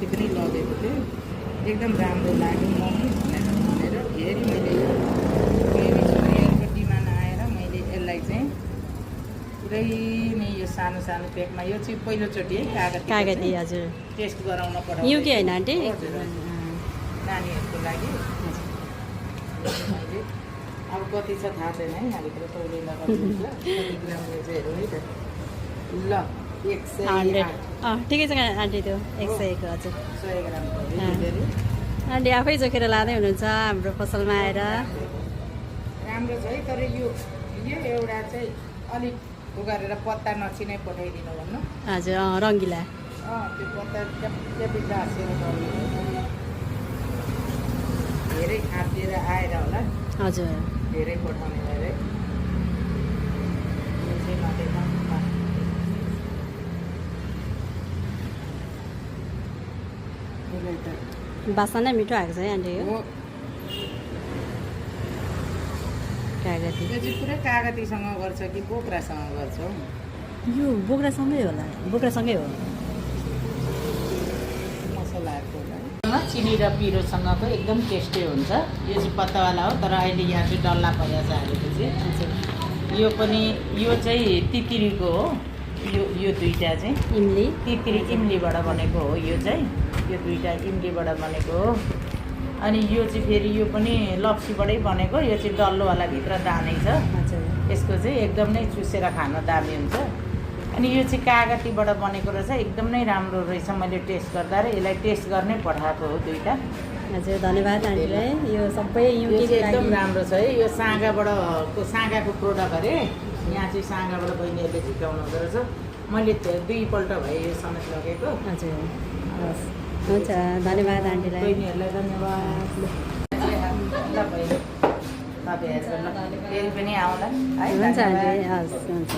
अस्ति पनि लगेको थिएँ, एकदम राम्रो लाग्यो मम्मी भनेर फेरि मैले फेरि सुनियरको डिमान्ड आएर मैले यसलाई चाहिँ पुरै नै यो सानो सानो प्याकमा यो चाहिँ पहिलोचोटि है कागती हजुर टेस्ट गराउन पठाउँदै युके होइन आन्टी हजुर नानीहरूको लागि मैले अब कति छ थाहा छैन है यहाँभित्र तौले लगाइदिन्छ कति ग्राम रहेछ हेरौँ है त ल 100 ठिकै छ आन्टी त्यो 101 हजुर 100 ग्राम भयो आन्टी आफै जोखेर लाँदै हुनुहुन्छ हाम्रो पसलमा आएर राम्रो छ है तर यो एउटा चाहिँ अलिक उ गरेर पत्ता नचिनै पठाइदिनु भन्नु हजुर रङ्गिला त्यो पत्ता ट्यापी गाँसेर गर्नु धेरै खाँदिएर आएर होला हजुर धेरै पठाउने भएर यो चाहिँ नदेख्नु बास्ना नै मिठो आएको छ है आन्टी यो कागती यो चाहिँ पुरै कागतीसँग गर्छ कि बोक्रासँग गर्छ हौ यो बोक्रासँगै होला बोक्रासँगै हो मसलाहरूको होला चिनी र पिरोसँगको एकदम टेस्टी हुन्छ यो चाहिँ पत्तावाला हो तर अहिले यहाँ चाहिँ डल्ला परेको छ हालेको चाहिँ यो पनि यो चाहिँ तितिरीको हो यो दुईवटा चाहिँ इमली तितिरी इमलीबाट बनेको हो यो चाहिँ यो दुईवटा इमलीबाट बनेको हो अनि यो चाहिँ फेरि यो पनि लप्सीबाटै बनेको यो चाहिँ डल्लोवाला भित्र दानै छ हजुर यसको चाहिँ एकदम नै चुसेर खान दामी हुन्छ अनि यो चाहिँ कागतीबाट बनेको रहेछ एकदम नै राम्रो रहेछ मैले टेस्ट गर्दा र यसलाई टेस्ट गर्नै पठाएको हो दुईवटा हजुर धन्यवाद आन्टीलाई यो सबै यो चाहिँ एकदम राम्रो छ है यो साँगाको प्रोडक्ट अरे यहाँ चाहिँ साँगाबाट बहिनीहरूले झिकाउनु हुँदो रहेछ मैले दुईपल्ट भए यो समेत लगेको हजुर हस् हुन्छ धन्यवाद आन्टीलाई बहिनीहरूलाई धन्यवाद ल बहिनी तपाईँहरू फेरि पनि आउला है हुन्छ धन्यवाद। आन्टी हस् हुन्छ